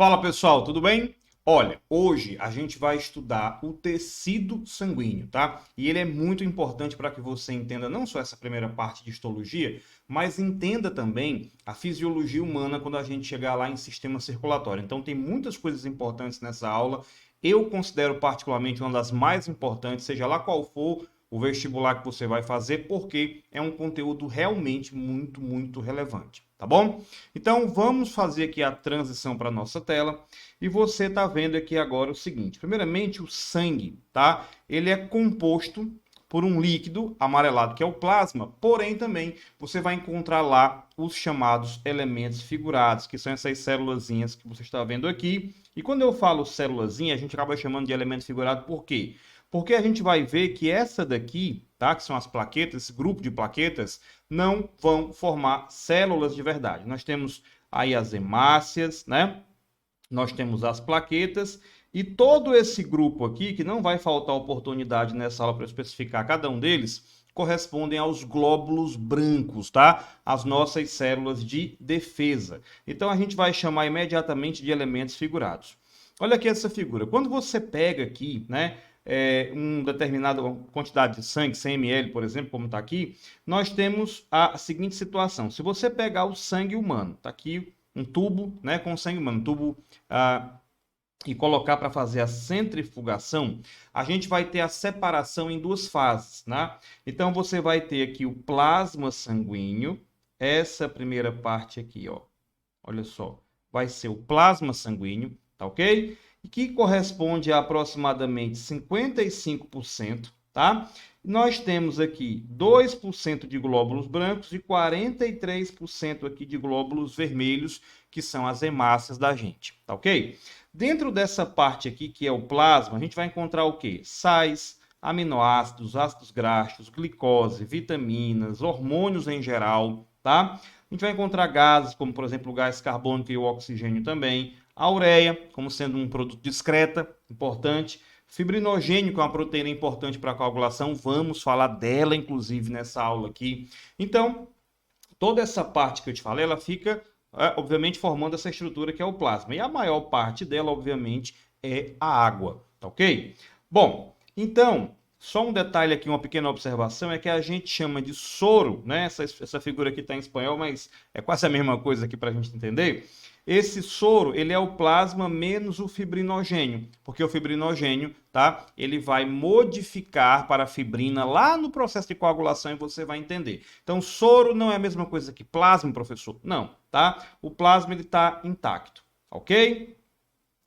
Fala pessoal, tudo bem? Olha, hoje a gente vai estudar o tecido sanguíneo, tá? E ele é muito importante para que você entenda não só essa primeira parte de histologia, mas entenda também a fisiologia humana quando a gente chegar lá em sistema circulatório. Então tem muitas coisas importantes nessa aula. Eu considero particularmente uma das mais importantes, seja lá qual for o vestibular que você vai fazer, porque é um conteúdo realmente muito relevante, tá bom? Então vamos fazer aqui a transição para a nossa tela e você está vendo aqui agora o seguinte. Primeiramente, o sangue, tá? Ele é composto por um líquido amarelado que é o plasma, porém também você vai encontrar lá os chamados elementos figurados, que são essas célulazinhas que você está vendo aqui. E quando eu falo célulazinha, a gente acaba chamando de elemento figurado por quê? Porque a gente vai ver que essa daqui, tá, que são as plaquetas, esse grupo de plaquetas, não vão formar células de verdade. Nós temos aí as hemácias, né? Nós temos as plaquetas e todo esse grupo aqui, que não vai faltar oportunidade nessa aula para especificar cada um deles, correspondem aos glóbulos brancos, tá? As nossas células de defesa. Então a gente vai chamar imediatamente de elementos figurados. Olha aqui essa figura. Quando você pega aqui, né, uma determinada quantidade de sangue, 100 ml, por exemplo, como está aqui, nós temos a seguinte situação. Se você pegar o sangue humano, está aqui um tubo, né, com sangue humano, um tubo, e colocar para fazer a centrifugação, a gente vai ter a separação em duas fases, né? Então você vai ter aqui o plasma sanguíneo, essa primeira parte aqui, ó. Olha só, vai ser o plasma sanguíneo, tá ok? E que corresponde a aproximadamente 55%, tá? Nós temos aqui 2% de glóbulos brancos e 43% aqui de glóbulos vermelhos, que são as hemácias da gente, tá ok? Dentro dessa parte aqui, que é o plasma, a gente vai encontrar o quê? Sais, aminoácidos, ácidos graxos, glicose, vitaminas, hormônios em geral, tá? A gente vai encontrar gases, como por exemplo o gás carbônico e o oxigênio também, a ureia, como sendo um produto discreta, importante, fibrinogênio, que é uma proteína importante para a coagulação, vamos falar dela inclusive nessa aula aqui. Então, toda essa parte que eu te falei, ela fica, obviamente, formando essa estrutura que é o plasma. E a maior parte dela, obviamente, é a água, tá ok? Bom, então, só um detalhe aqui, uma pequena observação, é que a gente chama de soro, né? Essa figura aqui está em espanhol, mas é quase a mesma coisa aqui para a gente entender. Esse soro, ele é o plasma menos o fibrinogênio, porque o fibrinogênio, tá? Ele vai modificar para a fibrina lá no processo de coagulação e você vai entender. Então, soro não é a mesma coisa que plasma, professor? Não, tá? O plasma, ele está intacto, ok?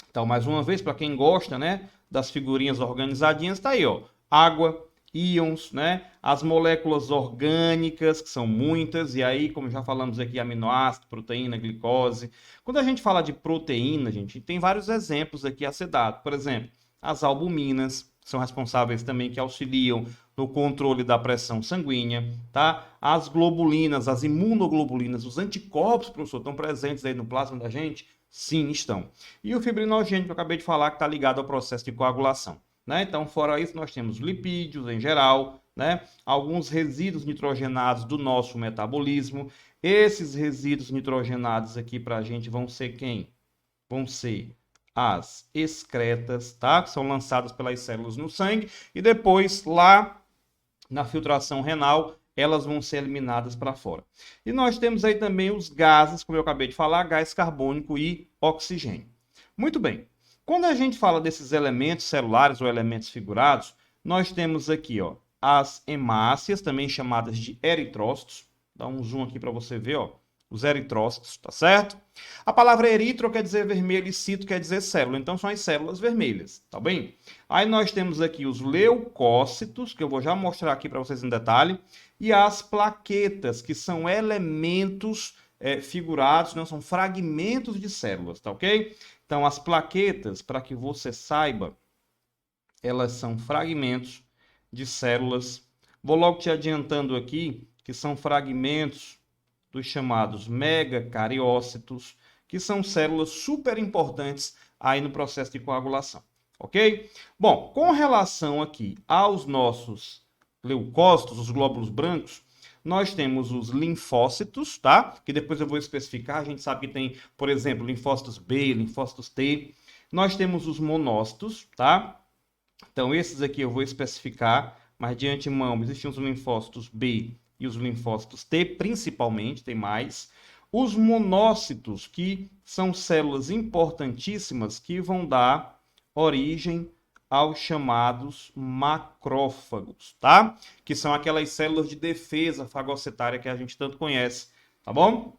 Então, mais uma vez, para quem gosta, né, das figurinhas organizadinhas, tá aí, ó. Água, íons, né? As moléculas orgânicas, que são muitas, e aí, como já falamos aqui, aminoácido, proteína, glicose. Quando a gente fala de proteína, gente, tem vários exemplos aqui a ser dado. Por exemplo, as albuminas, que são responsáveis também, que auxiliam no controle da pressão sanguínea, tá? As globulinas, as imunoglobulinas, os anticorpos, professor, estão presentes aí no plasma da gente? Sim, estão. E o fibrinogênio, que eu acabei de falar, que está ligado ao processo de coagulação. Né? Então, fora isso, nós temos lipídios em geral, né? Alguns resíduos nitrogenados do nosso metabolismo. Esses resíduos nitrogenados aqui para a gente vão ser quem? Vão ser as excretas, tá? Que são lançadas pelas células no sangue e depois lá na filtração renal elas vão ser eliminadas para fora. E nós temos aí também os gases, como eu acabei de falar, gás carbônico e oxigênio. Muito bem. Quando a gente fala desses elementos celulares ou elementos figurados, nós temos aqui, ó, as hemácias, também chamadas de eritrócitos. Dá um zoom aqui para você ver, ó, os eritrócitos, tá certo? A palavra eritro quer dizer vermelho e cito quer dizer célula, então são as células vermelhas, tá bem? Aí nós temos aqui os leucócitos, que eu vou já mostrar aqui para vocês em detalhe, e as plaquetas, que são elementos figurados, não são fragmentos de células, tá ok? Então, as plaquetas, para que você saiba, elas são fragmentos de células. Vou logo te adiantando aqui que são fragmentos dos chamados megacariócitos, que são células super importantes aí no processo de coagulação, ok? Bom, com relação aqui aos nossos leucócitos, os glóbulos brancos, Nós temos os linfócitos, tá? Que depois eu vou especificar. A gente sabe que tem, por exemplo, linfócitos B, linfócitos T. Nós temos os monócitos, tá? Então, esses aqui eu vou especificar, mas de antemão existem os linfócitos B e os linfócitos T, principalmente, tem mais. Os monócitos, que são células importantíssimas que vão dar origem aos chamados macrófagos, tá? Que são aquelas células de defesa fagocetária que a gente tanto conhece, tá bom?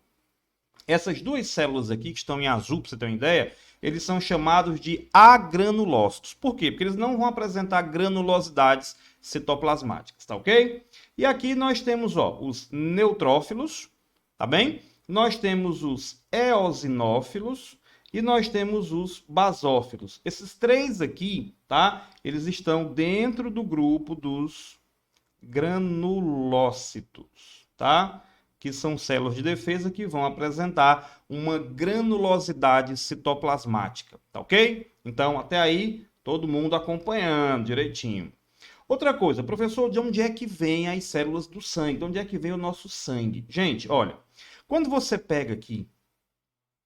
Essas duas células aqui, que estão em azul, para você ter uma ideia, eles são chamados de agranulócitos. Por quê? Porque eles não vão apresentar granulosidades citoplasmáticas, tá ok? E aqui nós temos, ó, os neutrófilos, tá bem? Nós temos os eosinófilos e nós temos os basófilos. Esses três aqui, tá? Eles estão dentro do grupo dos granulócitos, tá? Que são células de defesa que vão apresentar uma granulosidade citoplasmática, tá ok? Então, até aí, todo mundo acompanhando direitinho. Outra coisa, professor, de onde é que vem as células do sangue? De onde é que vem o nosso sangue? Gente, olha, quando você pega aqui,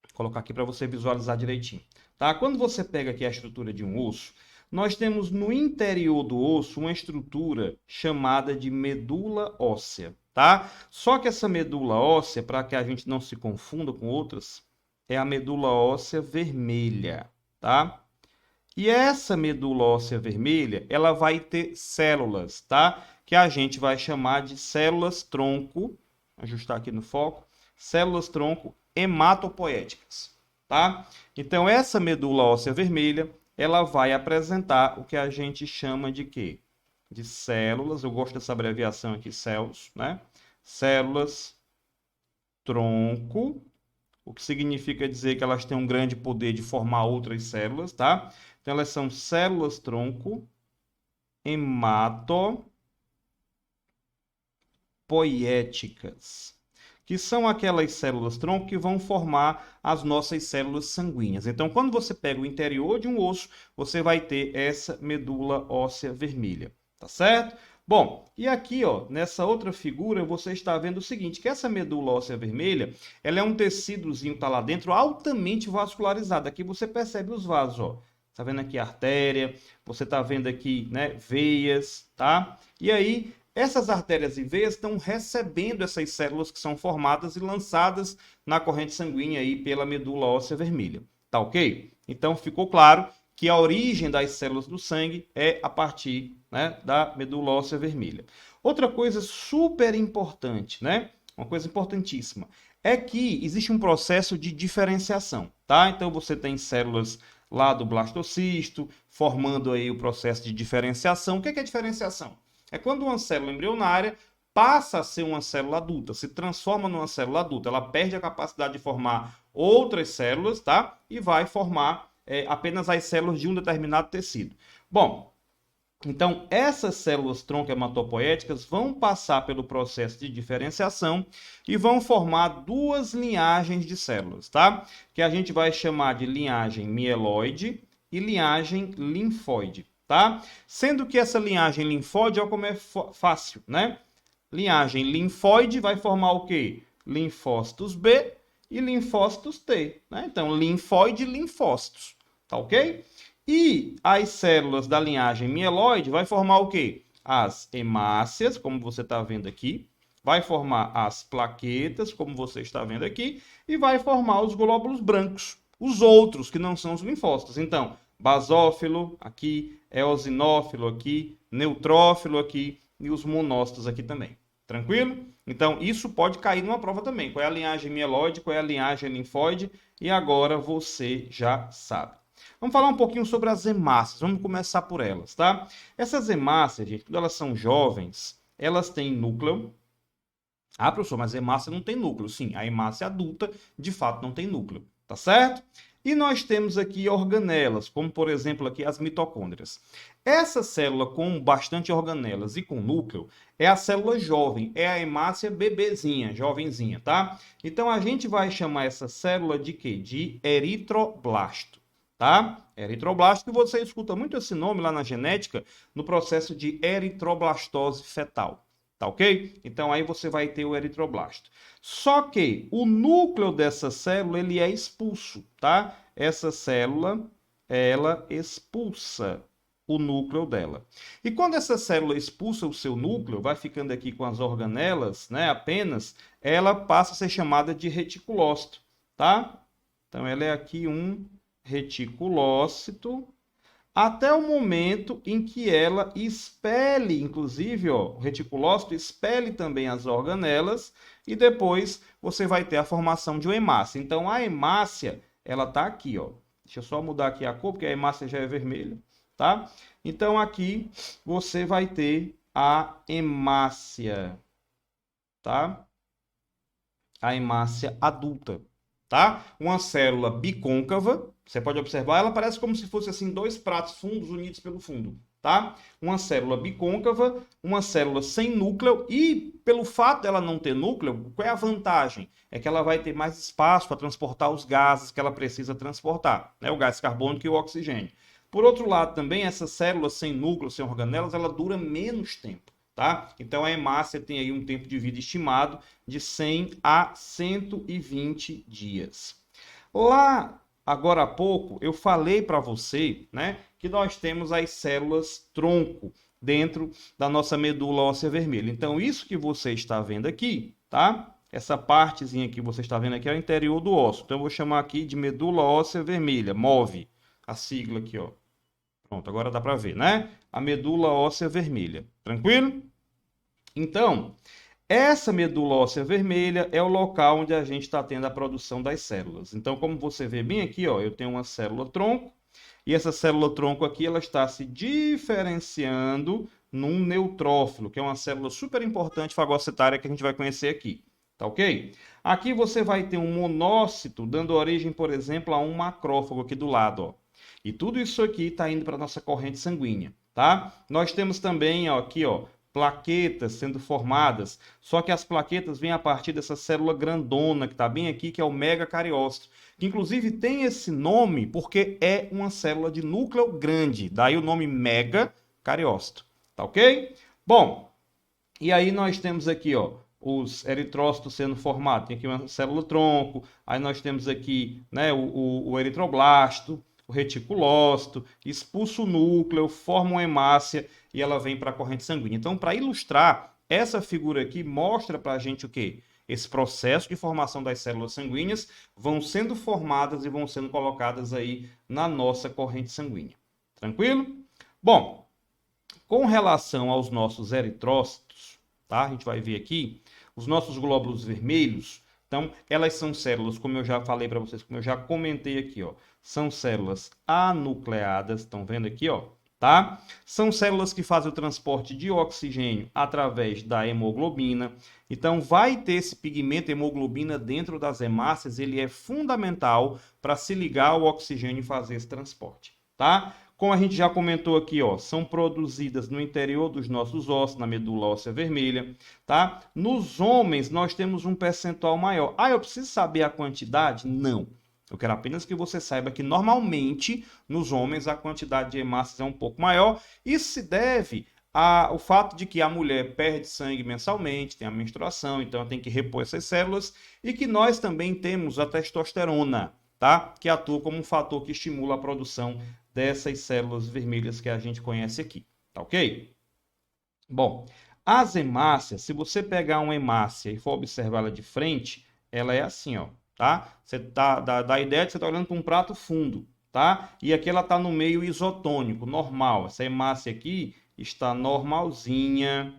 vou colocar aqui para você visualizar direitinho, tá? Quando você pega aqui a estrutura de um osso, nós temos no interior do osso uma estrutura chamada de medula óssea, tá? Só que essa medula óssea, para que a gente não se confunda com outras, é a medula óssea vermelha, tá? E essa medula óssea vermelha, ela vai ter células, tá? Que a gente vai chamar de células tronco, ajustar aqui no foco, células tronco hematopoéticas, tá? Então, essa medula óssea vermelha, ela vai apresentar o que a gente chama de quê? De células, eu gosto dessa abreviação aqui, células, né? Células tronco, o que significa dizer que elas têm um grande poder de formar outras células, tá? Então, elas são células tronco hematopoéticas, que são aquelas células tronco que vão formar as nossas células sanguíneas. Então, quando você pega o interior de um osso, você vai ter essa medula óssea vermelha, tá certo? Bom, e aqui, ó, nessa outra figura, você está vendo o seguinte, que essa medula óssea vermelha, ela é um tecidozinho que está lá dentro, altamente vascularizado. Aqui você percebe os vasos, ó. Tá vendo aqui a artéria, você tá vendo aqui, né, veias, tá? E aí, essas artérias e veias estão recebendo essas células que são formadas e lançadas na corrente sanguínea aí pela medula óssea vermelha, tá ok? Então, ficou claro que a origem das células do sangue é a partir, né, da medula óssea vermelha. Outra coisa super importante, né? Uma coisa importantíssima, é que existe um processo de diferenciação, tá? Então, você tem células lá do blastocisto, formando aí o processo de diferenciação. O que é diferenciação? É quando uma célula embrionária passa a ser uma célula adulta, se transforma numa célula adulta. Ela perde a capacidade de formar outras células, tá? E vai formar apenas as células de um determinado tecido. Bom, então essas células tronco hematopoéticas vão passar pelo processo de diferenciação e vão formar duas linhagens de células, tá? Que a gente vai chamar de linhagem mieloide e linhagem linfóide, tá? Sendo que essa linhagem linfóide, olha como é fácil, né? Linhagem linfóide vai formar o quê? Linfócitos B e linfócitos T, né? Então, linfóide e linfócitos, tá ok? E as células da linhagem mieloide vai formar o quê? As hemácias, como você está vendo aqui, vai formar as plaquetas, como você está vendo aqui, e vai formar os glóbulos brancos, os outros que não são os linfócitos. Então, basófilo aqui, eosinófilo aqui, neutrófilo aqui e os monócitos aqui também. Tranquilo? Então, isso pode cair numa prova também. Qual é a linhagem mieloide, qual é a linhagem linfóide? E agora você já sabe. Vamos falar um pouquinho sobre as hemácias. Vamos começar por elas, tá? Essas hemácias, gente, quando elas são jovens, elas têm núcleo. Ah, professor, mas a hemácia não tem núcleo. Sim, a hemácia adulta, de fato, não tem núcleo, tá certo? E nós temos aqui organelas, como, por exemplo, aqui as mitocôndrias. Essa célula com bastante organelas e com núcleo é a célula jovem, é a hemácia bebezinha, jovenzinha, tá? Então, a gente vai chamar essa célula de quê? De eritroblasto. Tá? Eritroblasto, que você escuta muito esse nome lá na genética, no processo de eritroblastose fetal. Tá ok? Então aí você vai ter o eritroblasto. Só que o núcleo dessa célula, ele é expulso, tá? Essa célula, ela expulsa o núcleo dela. E quando essa célula expulsa o seu núcleo, vai ficando aqui com as organelas, né, apenas, ela passa a ser chamada de reticulócito, tá? Então ela é aqui um reticulócito, até o momento em que ela expele, inclusive, ó, o reticulócito expele também as organelas e depois você vai ter a formação de uma hemácia. Então, a hemácia, ela está aqui, ó. Deixa eu só mudar aqui a cor, porque a hemácia já é vermelha, tá? Então, aqui você vai ter a hemácia, tá? A hemácia adulta, tá? Uma célula bicôncava, você pode observar, ela parece como se fosse assim dois pratos fundos unidos pelo fundo, tá? Uma célula bicôncava, uma célula sem núcleo e pelo fato dela não ter núcleo, qual é a vantagem? É que ela vai ter mais espaço para transportar os gases que ela precisa transportar, né? O gás carbônico e o oxigênio. Por outro lado, também essa célula sem núcleo, sem organelas, ela dura menos tempo. Tá? Então a hemácia tem aí um tempo de vida estimado de 100 a 120 dias. Lá, agora há pouco, eu falei para você, né, que nós temos as células tronco dentro da nossa medula óssea vermelha. Então isso que você está vendo aqui, tá? Essa partezinha que você está vendo aqui é o interior do osso. Então eu vou chamar aqui de medula óssea vermelha, MOVE, a sigla aqui, ó. Pronto, agora dá para ver, né? A medula óssea vermelha. Tranquilo? Então, essa medula óssea vermelha é o local onde a gente está tendo a produção das células. Então, como você vê bem aqui, ó, eu tenho uma célula tronco, e essa célula tronco aqui ela está se diferenciando num neutrófilo, que é uma célula super importante fagocitária que a gente vai conhecer aqui. Tá ok? Aqui você vai ter um monócito dando origem, por exemplo, a um macrófago aqui do lado, ó. E tudo isso aqui está indo para a nossa corrente sanguínea, tá? Nós temos também, ó, aqui, ó, plaquetas sendo formadas, só que as plaquetas vêm a partir dessa célula grandona que está bem aqui, que é o megacariócito, que inclusive tem esse nome porque é uma célula de núcleo grande, daí o nome megacariócito, tá ok? Bom, e aí nós temos aqui, ó, os eritrócitos sendo formados, tem aqui uma célula tronco, aí nós temos aqui, né, o eritroblasto, o reticulócito, expulsa o núcleo, forma uma hemácia e ela vem para a corrente sanguínea. Então, para ilustrar, essa figura aqui mostra para a gente o quê? Esse processo de formação das células sanguíneas vão sendo formadas e vão sendo colocadas aí na nossa corrente sanguínea. Tranquilo? Bom, com relação aos nossos eritrócitos, tá? A gente vai ver aqui, os nossos glóbulos vermelhos, então, elas são células, como eu já falei para vocês, como eu já comentei aqui, ó, são células anucleadas, estão vendo aqui, ó, tá? São células que fazem o transporte de oxigênio através da hemoglobina. Então, vai ter esse pigmento hemoglobina dentro das hemácias, ele é fundamental para se ligar ao oxigênio e fazer esse transporte, tá? Como a gente já comentou aqui, ó, são produzidas no interior dos nossos ossos, na medula óssea vermelha, tá? Nos homens, nós temos um percentual maior. Ah, eu preciso saber a quantidade? Não. Eu quero apenas que você saiba que, normalmente, nos homens, a quantidade de hemácias é um pouco maior. Isso se deve ao fato de que a mulher perde sangue mensalmente, tem a menstruação, então tem que repor essas células, e que nós também temos a testosterona, tá? Que atua como um fator que estimula a produção dessas células vermelhas que a gente conhece aqui, tá ok? Bom, as hemácias, se você pegar uma hemácia e for observar ela de frente, ela é assim, ó, tá? Você dá a ideia de que você está olhando para um prato fundo, tá? E aqui ela está no meio isotônico, normal. Essa hemácia aqui está normalzinha,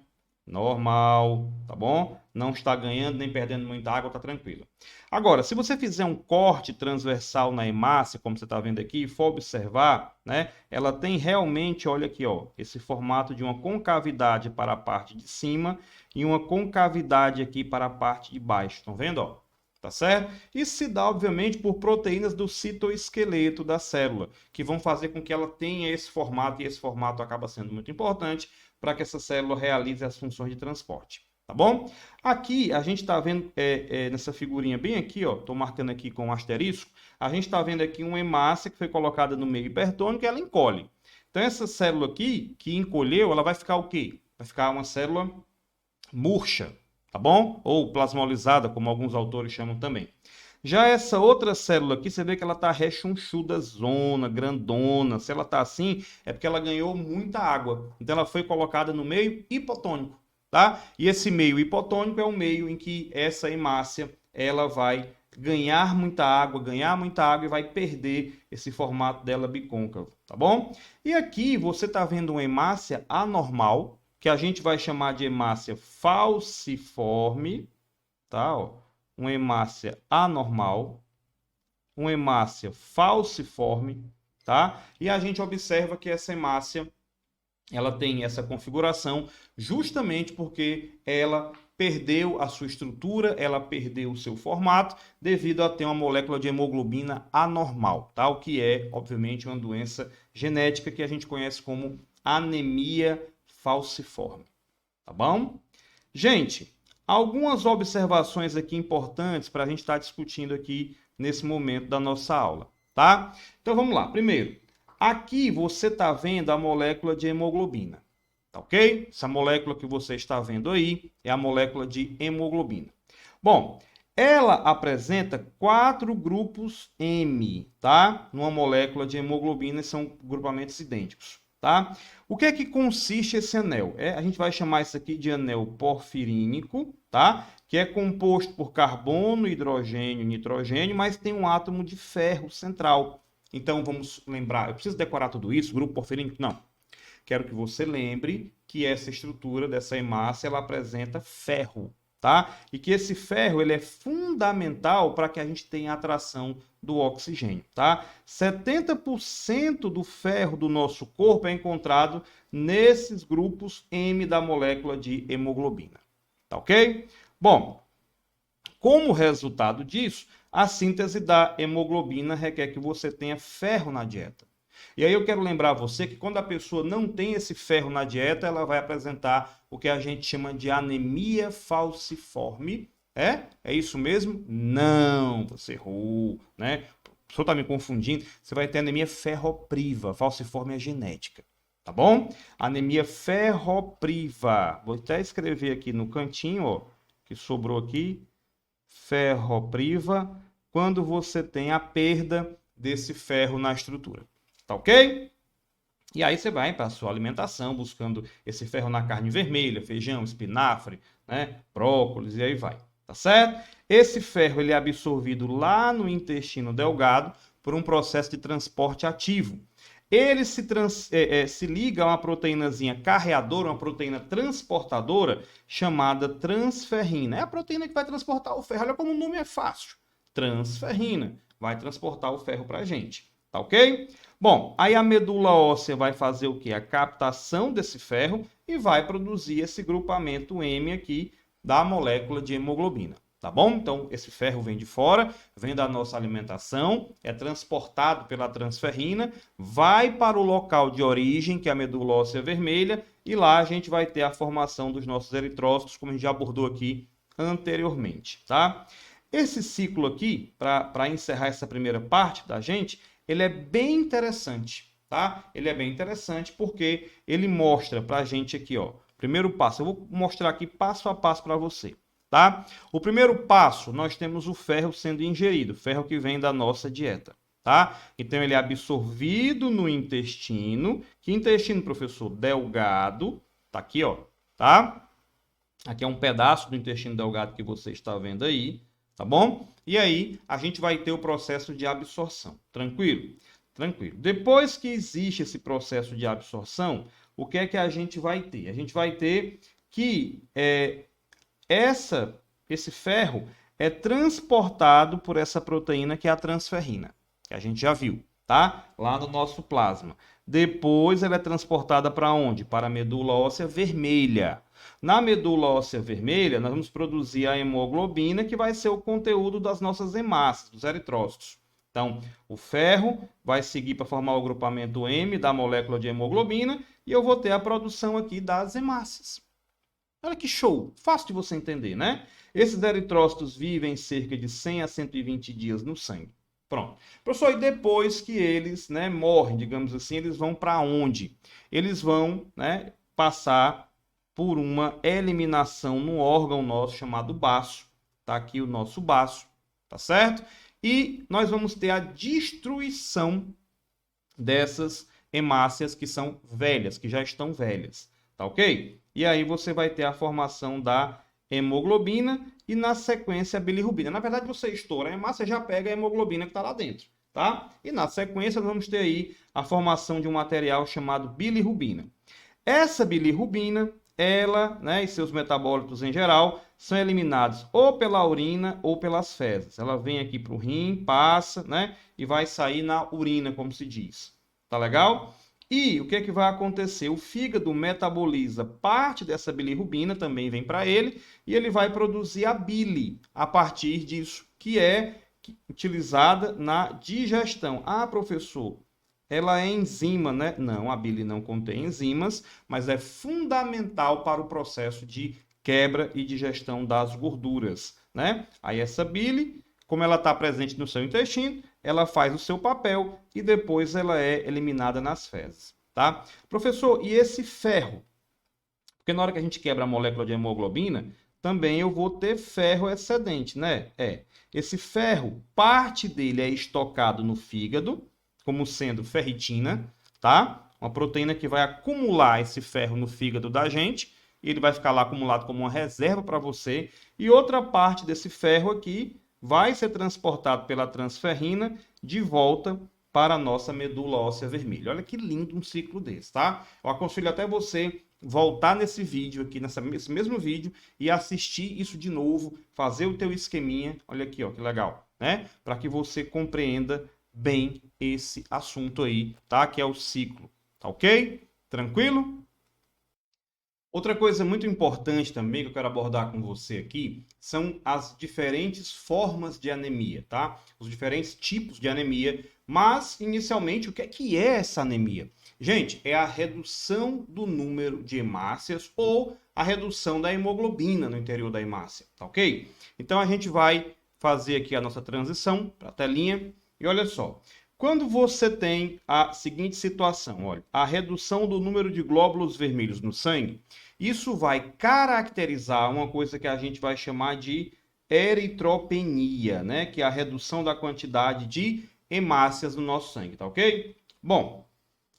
normal, tá bom? Não está ganhando nem perdendo muita água, tá tranquilo. Agora, se você fizer um corte transversal na hemácia, como você está vendo aqui, e for observar, né, ela tem realmente, olha aqui, ó, esse formato de uma concavidade para a parte de cima e uma concavidade aqui para a parte de baixo. Estão vendo, ó? Tá certo? Isso se dá, obviamente, por proteínas do citoesqueleto da célula, que vão fazer com que ela tenha esse formato, e esse formato acaba sendo muito importante para que essa célula realize as funções de transporte. Tá bom? Aqui a gente está vendo, nessa figurinha bem aqui, ó, estou marcando aqui com um asterisco, a gente está vendo aqui uma hemácia que foi colocada no meio hipertônico e ela encolhe. Então essa célula aqui, que encolheu, ela vai ficar o quê? Vai ficar uma célula murcha, tá bom? Ou plasmolizada, como alguns autores chamam também. Já essa outra célula aqui, você vê que ela está rechonchuda, zona, grandona. Se ela está assim, é porque ela ganhou muita água. Então, ela foi colocada no meio hipotônico, tá? E esse meio hipotônico é o meio em que essa hemácia, ela vai ganhar muita água e vai perder esse formato dela bicôncavo, tá bom? E aqui você está vendo uma hemácia anormal, que a gente vai chamar de hemácia falciforme, tá? Ó, uma hemácia anormal, uma hemácia falciforme, tá? E a gente observa que essa hemácia, ela tem essa configuração justamente porque ela perdeu a sua estrutura, ela perdeu o seu formato devido a ter uma molécula de hemoglobina anormal, tá? O que é, obviamente, uma doença genética que a gente conhece como anemia falciforme, tá bom? Gente, algumas observações aqui importantes para a gente estar discutindo aqui nesse momento da nossa aula, tá? Então vamos lá. Primeiro, aqui você está vendo a molécula de hemoglobina, tá ok? Essa molécula que você está vendo aí é a molécula de hemoglobina. Bom, ela apresenta 4 grupos M, tá? Numa molécula de hemoglobina, são grupamentos idênticos, tá? O que é que consiste esse anel? A gente vai chamar isso aqui de anel porfirínico, tá? Que é composto por carbono, hidrogênio, nitrogênio, mas tem um átomo de ferro central. Então, vamos lembrar, eu preciso decorar tudo isso, grupo porfirínico? Não. Quero que você lembre que essa estrutura dessa hemácia, ela apresenta ferro, tá? E que esse ferro, ele é fundamental para que a gente tenha atração do oxigênio, tá? 70% do ferro do nosso corpo é encontrado nesses grupos M da molécula de hemoglobina, tá ok? Bom, como resultado disso, a síntese da hemoglobina requer que você tenha ferro na dieta. E aí eu quero lembrar você que quando a pessoa não tem esse ferro na dieta, ela vai apresentar o que a gente chama de anemia falciforme. É isso mesmo? Não, você errou, né? O pessoal está me confundindo. Você vai ter anemia ferropriva, falciforme é genética, tá bom? Anemia ferropriva. Vou até escrever aqui no cantinho, ó, que sobrou aqui, ferropriva, quando você tem a perda desse ferro na estrutura. Tá ok? E aí você vai para a sua alimentação buscando esse ferro na carne vermelha, feijão, espinafre, né, brócolis e aí vai, tá certo? Esse ferro ele é absorvido lá no intestino delgado por um processo de transporte ativo. Ele se liga a uma proteínazinha carreadora, uma proteína transportadora chamada transferrina. É a proteína que vai transportar o ferro. Olha como o nome é fácil. Transferrina. Vai transportar o ferro para a gente. Tá ok? Bom, aí a medula óssea vai fazer o quê? A captação desse ferro e vai produzir esse grupamento M aqui da molécula de hemoglobina. Tá bom? Então, esse ferro vem de fora, vem da nossa alimentação, é transportado pela transferrina, vai para o local de origem, que é a medula óssea vermelha, e lá a gente vai ter a formação dos nossos eritrócitos, como a gente já abordou aqui anteriormente, tá? Esse ciclo aqui, para encerrar essa primeira parte da gente, ele é bem interessante, tá? Ele é bem interessante porque ele mostra para a gente aqui, ó, primeiro passo. Eu vou mostrar aqui passo a passo para você, tá? O primeiro passo, nós temos o ferro sendo ingerido, ferro que vem da nossa dieta, tá? Então, ele é absorvido no intestino. Que intestino, professor? Delgado, tá aqui, ó, tá? Aqui é um pedaço do intestino delgado que você está vendo aí, tá bom? E aí, a gente vai ter o processo de absorção. Tranquilo? Tranquilo. Depois que existe esse processo de absorção, o que é que a gente vai ter? A gente vai ter que esse ferro é transportado por essa proteína que é a transferrina, que a gente já viu, tá? Lá no nosso plasma. Depois ela é transportada para onde? Para a medula óssea vermelha. Na medula óssea vermelha, nós vamos produzir a hemoglobina, que vai ser o conteúdo das nossas hemácias, dos eritrócitos. Então, o ferro vai seguir para formar o grupamento M da molécula de hemoglobina e eu vou ter a produção aqui das hemácias. Olha que show! Fácil de você entender, né? Esses eritrócitos vivem cerca de 100 a 120 dias no sangue. Pronto. Professor, e depois que eles, né, morrem, digamos assim, eles vão para onde? Eles vão, né, passar por uma eliminação no órgão nosso chamado baço. Tá aqui o nosso baço, tá certo? E nós vamos ter a destruição dessas hemácias que são velhas, que já estão velhas, tá ok? E aí você vai ter a formação da hemoglobina e na sequência a bilirrubina. Na verdade, você estoura a hemácia, já pega a hemoglobina que está lá dentro, tá? E na sequência nós vamos ter aí a formação de um material chamado bilirrubina. Essa bilirrubina, ela, né, e seus metabólitos em geral, são eliminados ou pela urina ou pelas fezes. Ela vem aqui para o rim, passa, né, e vai sair na urina, como se diz. Tá legal? E o que é que vai acontecer? O fígado metaboliza parte dessa bilirrubina, também vem para ele, e ele vai produzir a bile a partir disso, que é utilizada na digestão. Ah, professor, ela é enzima, né? Não, a bile não contém enzimas, mas é fundamental para o processo de quebra e digestão das gorduras, né? Aí essa bile, como ela está presente no seu intestino, ela faz o seu papel e depois ela é eliminada nas fezes, tá? Professor, e esse ferro? Porque na hora que a gente quebra a molécula de hemoglobina, também eu vou ter ferro excedente, né? Esse ferro, parte dele é estocado no fígado, como sendo ferritina, tá? Uma proteína que vai acumular esse ferro no fígado da gente, e ele vai ficar lá acumulado como uma reserva para você, e outra parte desse ferro aqui vai ser transportado pela transferrina de volta para a nossa medula óssea vermelha. Olha que lindo um ciclo desse, tá? Eu aconselho até você voltar nesse vídeo aqui, nesse mesmo vídeo, e assistir isso de novo, fazer o teu esqueminha, olha aqui, ó, que legal, né? Para que você compreenda bem esse assunto aí, tá? Que é o ciclo, tá ok? Tranquilo? Outra coisa muito importante também que eu quero abordar com você aqui são as diferentes formas de anemia, tá? Os diferentes tipos de anemia, mas inicialmente o que é essa anemia? Gente, é a redução do número de hemácias ou a redução da hemoglobina no interior da hemácia, tá ok? Então a gente vai fazer aqui a nossa transição para a telinha e olha só. Quando você tem a seguinte situação, olha, a redução do número de glóbulos vermelhos no sangue, isso vai caracterizar uma coisa que a gente vai chamar de eritropenia, né? Que é a redução da quantidade de hemácias no nosso sangue, tá ok? Bom,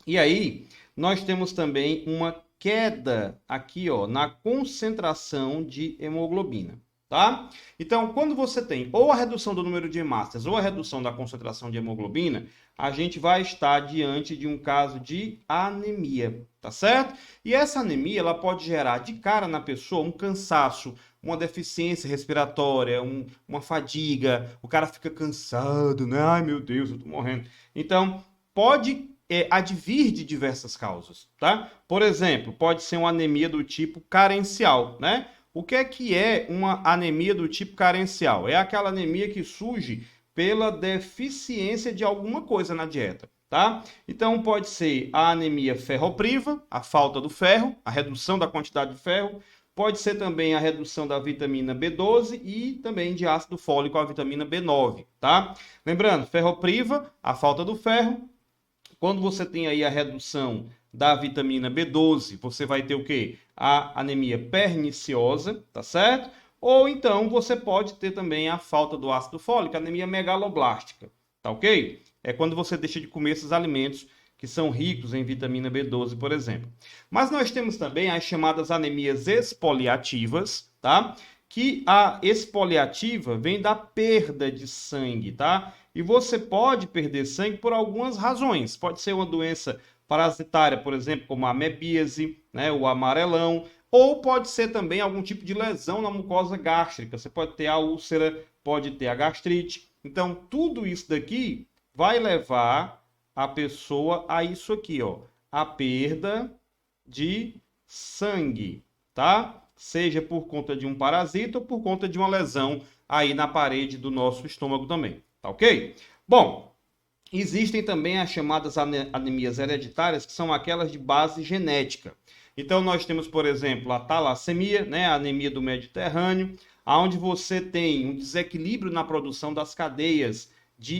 e aí nós temos também uma queda aqui, ó, na concentração de hemoglobina. Tá? Então, quando você tem ou a redução do número de hemácias ou a redução da concentração de hemoglobina, a gente vai estar diante de um caso de anemia, tá certo? E essa anemia, ela pode gerar de cara na pessoa um cansaço, uma deficiência respiratória, uma fadiga, o cara fica cansado, né? Ai, meu Deus, eu tô morrendo. Então, pode advir de diversas causas, tá? Por exemplo, pode ser uma anemia do tipo carencial, né? O que é uma anemia do tipo carencial? É aquela anemia que surge pela deficiência de alguma coisa na dieta, tá? Então pode ser a anemia ferropriva, a falta do ferro, a redução da quantidade de ferro, pode ser também a redução da vitamina B12 e também de ácido fólico, a vitamina B9, tá? Lembrando, ferropriva, a falta do ferro. Quando você tem aí a redução da vitamina B12, você vai ter o quê? A anemia perniciosa, tá certo? Ou então você pode ter também a falta do ácido fólico, a anemia megaloblástica, tá ok? É quando você deixa de comer esses alimentos que são ricos em vitamina B12, por exemplo. Mas nós temos também as chamadas anemias expoliativas, tá? Que a expoliativa vem da perda de sangue, tá? E você pode perder sangue por algumas razões. Pode ser uma doença parasitária, por exemplo, como a amebíase, né, o amarelão, ou pode ser também algum tipo de lesão na mucosa gástrica. Você pode ter a úlcera, pode ter a gastrite. Então, tudo isso daqui vai levar a pessoa a isso aqui, ó, a perda de sangue, tá? Seja por conta de um parasita ou por conta de uma lesão aí na parede do nosso estômago também, tá ok? Bom, existem também as chamadas anemias hereditárias, que são aquelas de base genética. Então, nós temos, por exemplo, a talassemia, né, a anemia do Mediterrâneo, onde você tem um desequilíbrio na produção das cadeias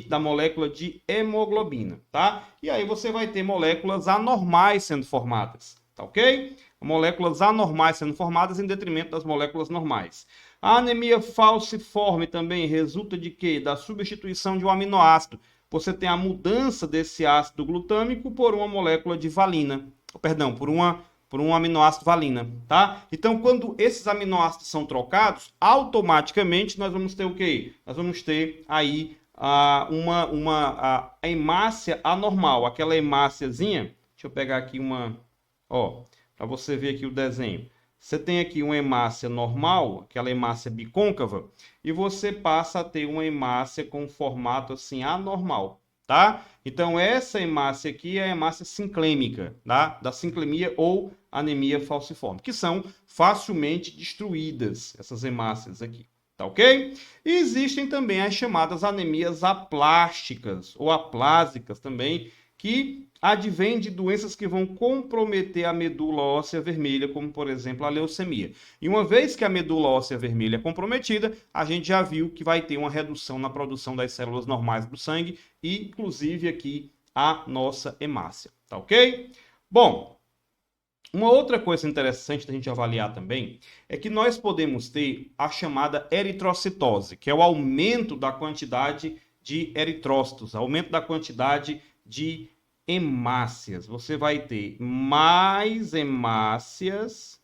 da molécula de hemoglobina, tá? E aí você vai ter moléculas anormais sendo formadas. tá ok? Moléculas anormais sendo formadas em detrimento das moléculas normais. A anemia falciforme também resulta de quê? Da substituição de um aminoácido. Você tem a mudança desse ácido glutâmico por uma molécula de valina. Perdão, por um aminoácido valina, tá? Então, quando esses aminoácidos são trocados, automaticamente nós vamos ter o quê? Nós vamos ter aí uma hemácia anormal, aquela hemáciazinha. Deixa eu pegar aqui ó, para você ver aqui o desenho. Você tem aqui uma hemácia normal, aquela hemácia bicôncava, e você passa a ter uma hemácia com formato assim anormal, tá? Então essa hemácia aqui é a hemácia sinclêmica, tá? Da sinclemia ou anemia falciforme, que são facilmente destruídas, essas hemácias aqui, tá ok? E existem também as chamadas anemias aplásticas ou aplásicas também, que advém de doenças que vão comprometer a medula óssea vermelha, como, por exemplo, a leucemia. E uma vez que a medula óssea vermelha é comprometida, a gente já viu que vai ter uma redução na produção das células normais do sangue, e inclusive aqui a nossa hemácia, tá ok? Bom, uma outra coisa interessante da gente avaliar também é que nós podemos ter a chamada eritrocitose, que é o aumento da quantidade de eritrócitos, aumento da quantidade de hemácias. Você vai ter mais hemácias.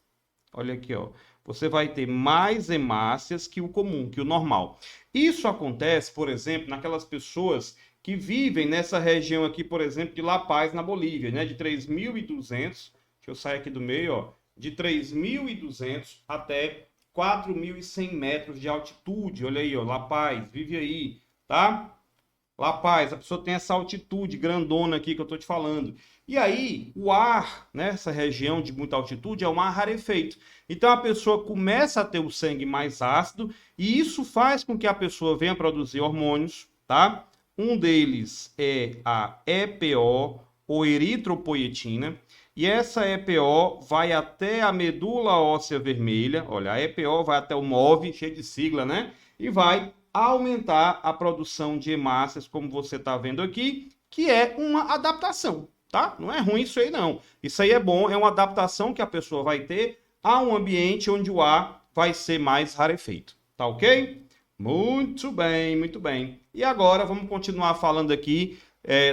Olha aqui, ó. Você vai ter mais hemácias que o comum, que o normal. Isso acontece, por exemplo, naquelas pessoas que vivem nessa região aqui, por exemplo, de La Paz, na Bolívia, né? De 3.200, deixa eu sair aqui do meio, ó. De 3.200 até 4.100 metros de altitude. Olha aí, ó. La Paz, vive aí, tá? La Paz, a pessoa tem essa altitude grandona aqui que eu estou te falando. E aí, o ar, nessa região de muita altitude, é um ar rarefeito. Então, a pessoa começa a ter o sangue mais ácido, e isso faz com que a pessoa venha produzir hormônios, tá? Um deles é a EPO, ou eritropoietina, e essa EPO vai até a medula óssea vermelha, olha, a EPO vai até o MOV, cheio de sigla, né? E vai aumentar a produção de hemácias, como você está vendo aqui, que é uma adaptação, tá? Não é ruim isso aí, não. Isso aí é bom, é uma adaptação que a pessoa vai ter a um ambiente onde o ar vai ser mais rarefeito, tá ok? Muito bem, muito bem. E agora vamos continuar falando aqui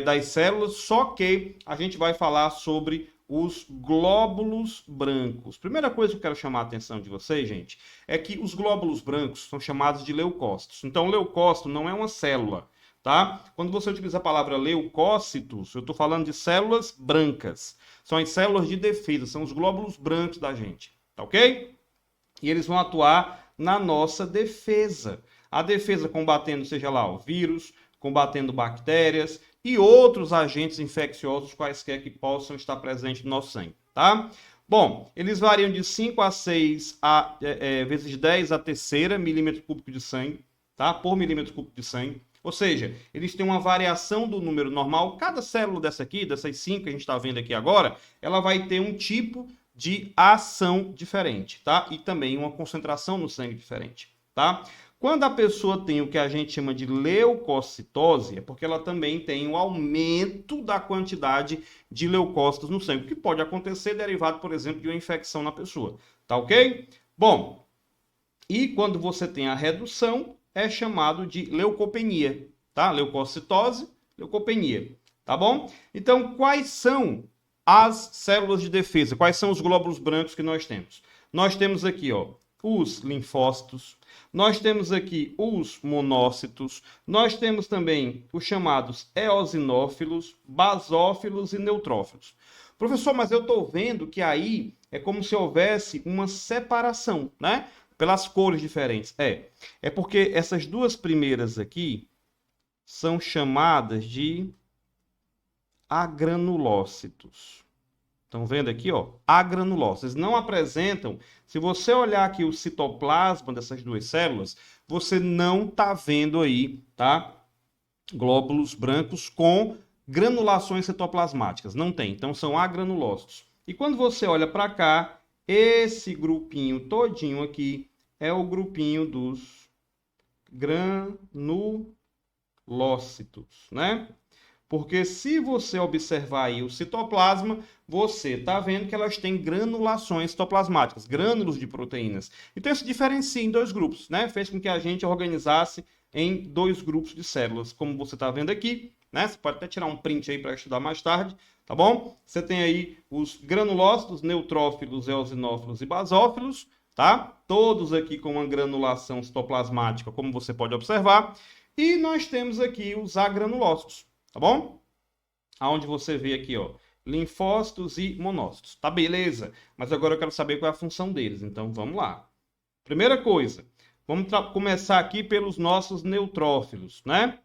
das células, só que a gente vai falar sobre os glóbulos brancos. Primeira coisa que eu quero chamar a atenção de vocês, gente, é que os glóbulos brancos são chamados de leucócitos. Então, leucócito não é uma célula, tá? Quando você utiliza a palavra leucócitos, eu estou falando de células brancas. São as células de defesa, são os glóbulos brancos da gente, tá ok? E eles vão atuar na nossa defesa. A defesa combatendo, seja lá, o vírus, combatendo bactérias e outros agentes infecciosos quaisquer que possam estar presentes no nosso sangue, tá? Bom, eles variam de 5 a 6 vezes 10 a terceira milímetro cúbico de sangue, tá? Por milímetro cúbico de sangue. Ou seja, eles têm uma variação do número normal. Cada célula dessa aqui, dessas 5 que a gente está vendo aqui agora, ela vai ter um tipo de ação diferente, tá? E também uma concentração no sangue diferente, tá? Quando a pessoa tem o que a gente chama de leucocitose, é porque ela também tem um aumento da quantidade de leucócitos no sangue, o que pode acontecer derivado, por exemplo, de uma infecção na pessoa, tá ok? Bom, e quando você tem a redução, é chamado de leucopenia, tá? Leucocitose, leucopenia, tá bom? Então, quais são as células de defesa? Quais são os glóbulos brancos que nós temos? Nós temos aqui, ó, os linfócitos, nós temos aqui os monócitos, nós temos também os chamados eosinófilos, basófilos e neutrófilos. Professor, mas eu estou vendo que aí é como se houvesse uma separação, né? Pelas cores diferentes. É porque essas duas primeiras aqui são chamadas de agranulócitos. Estão vendo aqui, ó? Agranulócitos. Eles não apresentam. Se você olhar aqui o citoplasma dessas duas células, você não está vendo aí, tá? Glóbulos brancos com granulações citoplasmáticas. Não tem. Então, são agranulócitos. E quando você olha para cá, esse grupinho todinho aqui é o grupinho dos granulócitos, né? Porque se você observar aí o citoplasma, você está vendo que elas têm granulações citoplasmáticas, grânulos de proteínas. Então isso diferencia em dois grupos, né? Fez com que a gente organizasse em dois grupos de células, como você está vendo aqui, né? Você pode até tirar um print aí para estudar mais tarde, tá bom? Você tem aí os granulócitos, neutrófilos, eosinófilos e basófilos, tá? Todos aqui com uma granulação citoplasmática, como você pode observar. E nós temos aqui os agranulócitos, tá bom? Aonde você vê aqui, ó, linfócitos e monócitos. Tá, beleza. Mas agora eu quero saber qual é a função deles. Então, vamos lá. Primeira coisa, vamos começar aqui pelos nossos neutrófilos, né?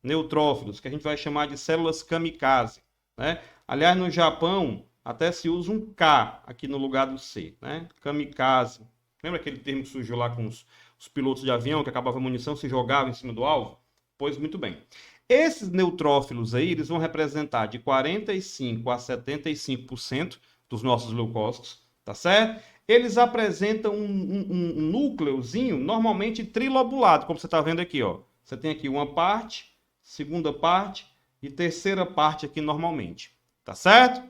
Neutrófilos, que a gente vai chamar de células kamikaze, né? Aliás, no Japão, até se usa um K aqui no lugar do C, né? Kamikaze. Lembra aquele termo que surgiu lá com os pilotos de avião, que acabava a munição, se jogava em cima do alvo? Pois muito bem. Esses neutrófilos aí, eles vão representar de 45% a 75% dos nossos leucócitos, tá certo? Eles apresentam um núcleozinho, normalmente trilobulado, como você está vendo aqui, ó. Você tem aqui uma parte, segunda parte e terceira parte aqui normalmente, tá certo?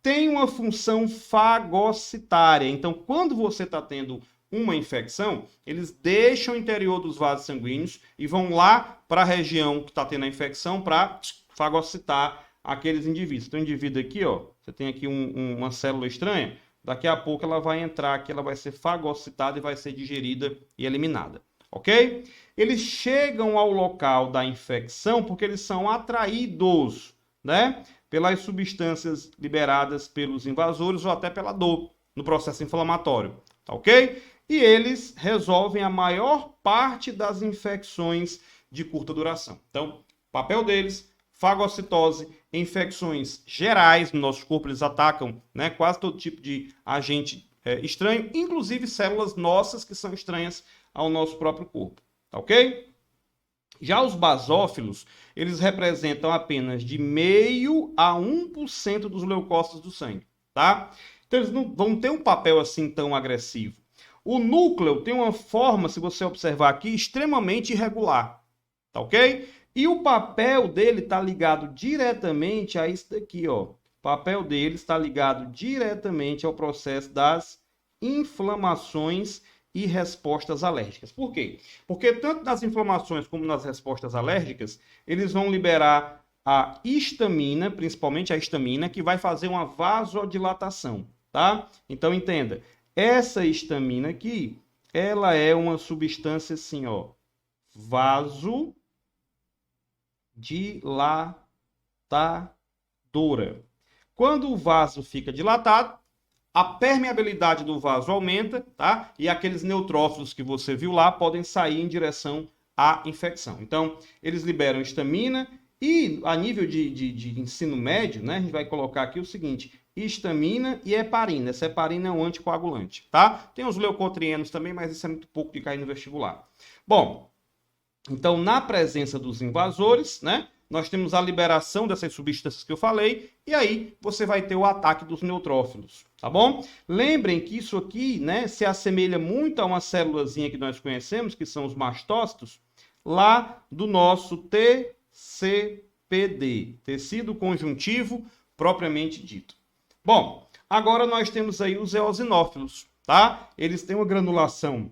Tem uma função fagocitária. Então, quando você está tendo uma infecção, eles deixam o interior dos vasos sanguíneos e vão lá para a região que está tendo a infecção para fagocitar aqueles indivíduos. Então, o indivíduo aqui, ó, você tem aqui uma célula estranha, daqui a pouco ela vai entrar aqui, ela vai ser fagocitada e vai ser digerida e eliminada, ok? Eles chegam ao local da infecção porque eles são atraídos, né, pelas substâncias liberadas pelos invasores ou até pela dor no processo inflamatório, tá ok? E eles resolvem a maior parte das infecções de curta duração. Então, o papel deles, fagocitose, infecções gerais no nosso corpo, eles atacam, né, quase todo tipo de agente estranho, inclusive células nossas que são estranhas ao nosso próprio corpo, tá ok? Já os basófilos, eles representam apenas de 0,5% a 1% dos leucócitos do sangue, tá? Então, eles não vão ter um papel assim tão agressivo. O núcleo tem uma forma, se você observar aqui, extremamente irregular, tá ok? E o papel dele está ligado diretamente a isso daqui, ó. O papel dele está ligado diretamente ao processo das inflamações e respostas alérgicas. Por quê? Porque tanto nas inflamações como nas respostas alérgicas, eles vão liberar a histamina, principalmente a histamina, que vai fazer uma vasodilatação, tá? Então, entenda. Essa histamina aqui, ela é uma substância assim, ó, vasodilatadora. Quando o vaso fica dilatado, a permeabilidade do vaso aumenta, tá? E aqueles neutrófilos que você viu lá podem sair em direção à infecção. Então, eles liberam histamina e a nível de ensino médio, né, a gente vai colocar aqui o seguinte: histamina e heparina. Essa heparina é um anticoagulante, tá? Tem os leucotrienos também, mas isso é muito pouco de cair no vestibular. Bom, então na presença dos invasores, né, nós temos a liberação dessas substâncias que eu falei, e aí você vai ter o ataque dos neutrófilos, tá bom? Lembrem que isso aqui, né, se assemelha muito a uma célulazinha que nós conhecemos, que são os mastócitos, lá do nosso TCPD, tecido conjuntivo propriamente dito. Bom, agora nós temos aí os eosinófilos, tá? Eles têm uma granulação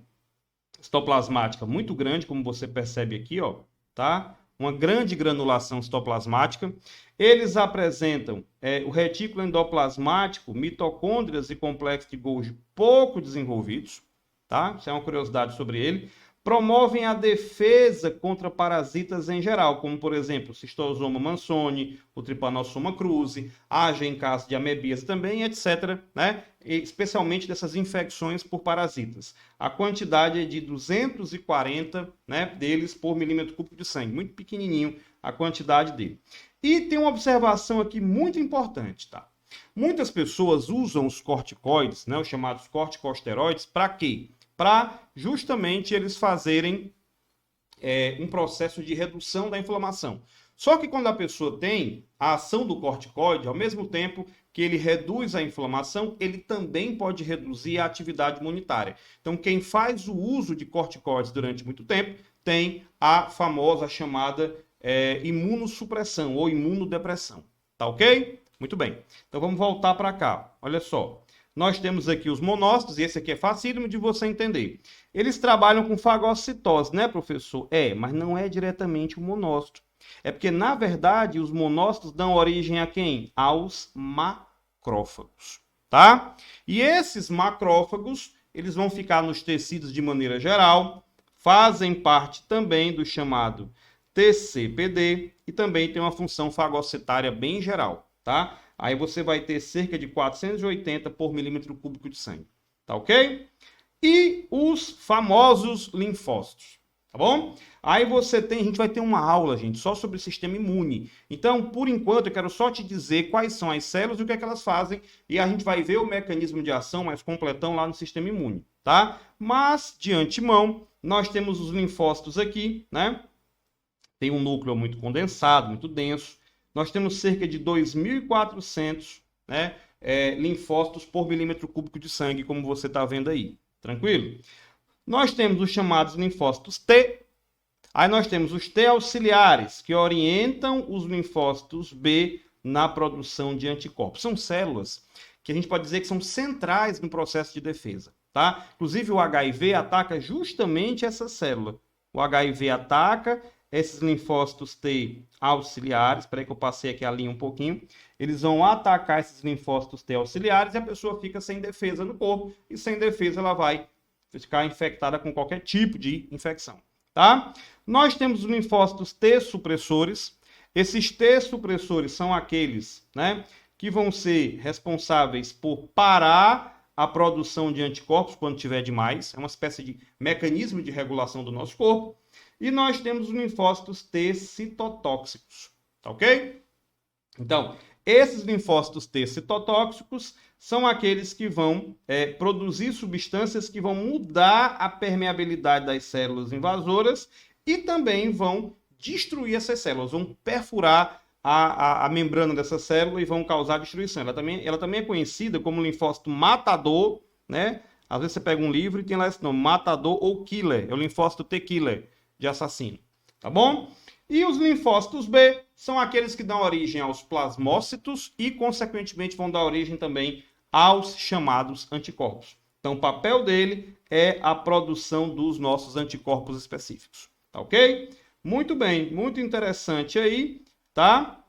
citoplasmática muito grande, como você percebe aqui, ó, tá? Uma grande granulação citoplasmática. Eles apresentam o retículo endoplasmático, mitocôndrias e complexo de Golgi pouco desenvolvidos, tá? Isso é uma curiosidade sobre ele. Promovem a defesa contra parasitas em geral, como, por exemplo, o Schistosoma mansoni, o Trypanosoma cruzi, agem em caso de amebíase também, etc., né? E especialmente dessas infecções por parasitas. A quantidade é de 240, né, deles por milímetro cúbico de sangue. Muito pequenininho a quantidade dele. E tem uma observação aqui muito importante, tá? Muitas pessoas usam os corticoides, né, os chamados corticosteroides, para quê? Para justamente eles fazerem um processo de redução da inflamação. Só que quando a pessoa tem a ação do corticoide, ao mesmo tempo que ele reduz a inflamação, ele também pode reduzir a atividade imunitária. Então, quem faz o uso de corticoides durante muito tempo tem a famosa chamada imunossupressão ou imunodepressão. Tá ok? Muito bem. Então vamos voltar para cá. Olha só. Nós temos aqui os monócitos, e esse aqui é facílimo de você entender. Eles trabalham com fagocitose, né, professor? Mas não é diretamente o monócito. É porque, na verdade, os monócitos dão origem a quem? Aos macrófagos, tá? E esses macrófagos, eles vão ficar nos tecidos de maneira geral, fazem parte também do chamado TCPD e também tem uma função fagocitária bem geral, tá? Aí você vai ter cerca de 480 por milímetro cúbico de sangue, tá ok? E os famosos linfócitos, tá bom? Aí a gente vai ter uma aula, gente, só sobre o sistema imune. Então, por enquanto, eu quero só te dizer quais são as células e o que é que elas fazem, e a gente vai ver o mecanismo de ação mais completão lá no sistema imune, tá? Mas, de antemão, nós temos os linfócitos aqui, né? Tem um núcleo muito condensado, muito denso. Nós temos cerca de 2.400, né, linfócitos por milímetro cúbico de sangue, como você está vendo aí. Tranquilo? Nós temos os chamados linfócitos T. Aí nós temos os T auxiliares, que orientam os linfócitos B na produção de anticorpos. São células que a gente pode dizer que são centrais no processo de defesa, tá? Inclusive o HIV ataca justamente essa célula. O HIV ataca esses linfócitos T auxiliares, espera aí que eu passei aqui a linha um pouquinho, eles vão atacar esses linfócitos T auxiliares e a pessoa fica sem defesa no corpo, e sem defesa ela vai ficar infectada com qualquer tipo de infecção, tá? Nós temos os linfócitos T supressores. Esses T supressores são aqueles, né, que vão ser responsáveis por parar a produção de anticorpos quando tiver demais, é uma espécie de mecanismo de regulação do nosso corpo. E nós temos os linfócitos T citotóxicos, tá ok? Então, esses linfócitos T citotóxicos são aqueles que vão produzir substâncias que vão mudar a permeabilidade das células invasoras e também vão destruir essas células, vão perfurar a membrana dessa célula e vão causar destruição. Ela também é conhecida como linfócito matador, né? Às vezes você pega um livro e tem lá esse nome, matador ou killer, é o linfócito T-killer, de assassino, tá bom? E os linfócitos B são aqueles que dão origem aos plasmócitos e, consequentemente, vão dar origem também aos chamados anticorpos. Então, o papel dele é a produção dos nossos anticorpos específicos, tá ok? Muito bem, muito interessante aí, tá?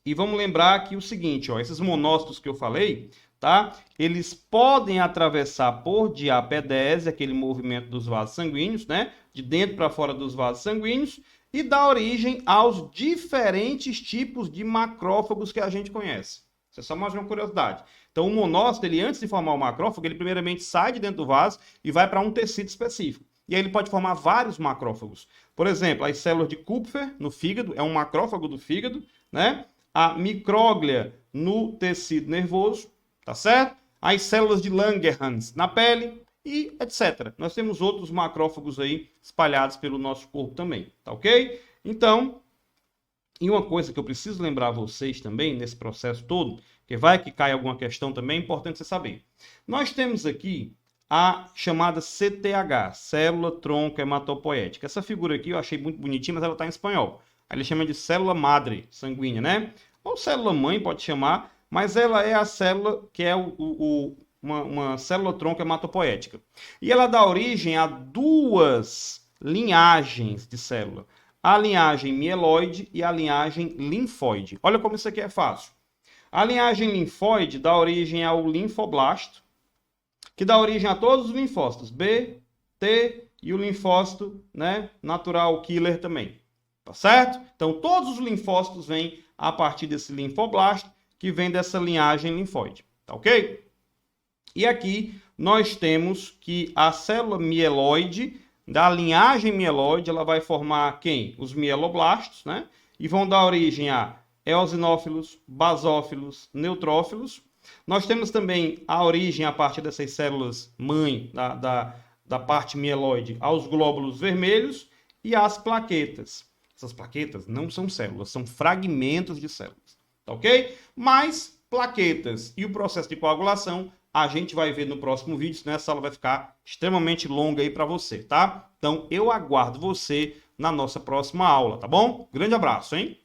E vamos lembrar aqui o seguinte, ó, esses monócitos que eu falei, tá? Eles podem atravessar por diapedese, aquele movimento dos vasos sanguíneos, né? De dentro para fora dos vasos sanguíneos, e dar origem aos diferentes tipos de macrófagos que a gente conhece. Isso é só mais uma curiosidade. Então, o monócito, ele antes de formar o macrófago, ele primeiramente sai de dentro do vaso e vai para um tecido específico. E aí ele pode formar vários macrófagos. Por exemplo, as células de Kupffer no fígado, é um macrófago do fígado, né? A micróglia no tecido nervoso, tá certo? As células de Langerhans na pele e etc. Nós temos outros macrófagos aí espalhados pelo nosso corpo também, tá ok? Então, e uma coisa que eu preciso lembrar a vocês também nesse processo todo, que vai que cai alguma questão também, é importante você saber. Nós temos aqui a chamada CTH, célula tronco hematopoética. Essa figura aqui eu achei muito bonitinha, mas ela está em espanhol. Aí ele chama de célula madre sanguínea, né? Ou célula mãe, pode chamar, mas ela é a célula que é uma célula tronco hematopoética. E ela dá origem a duas linhagens de célula. A linhagem mieloide e a linhagem linfóide. Olha como isso aqui é fácil. A linhagem linfóide dá origem ao linfoblasto, que dá origem a todos os linfócitos, B, T e o linfócito, né, natural killer também. Tá certo? Então, todos os linfócitos vêm a partir desse linfoblasto, que vem dessa linhagem linfóide. Tá ok? E aqui nós temos que a célula mieloide, da linhagem mieloide, ela vai formar quem? Os mieloblastos, né? E vão dar origem a eosinófilos, basófilos, neutrófilos. Nós temos também a origem, a partir dessas células mãe, da parte mieloide, aos glóbulos vermelhos e às plaquetas. Essas plaquetas não são células, são fragmentos de células, tá ok? Mas plaquetas e o processo de coagulação a gente vai ver no próximo vídeo, senão essa aula vai ficar extremamente longa aí para você, tá? Então, eu aguardo você na nossa próxima aula, tá bom? Grande abraço, hein?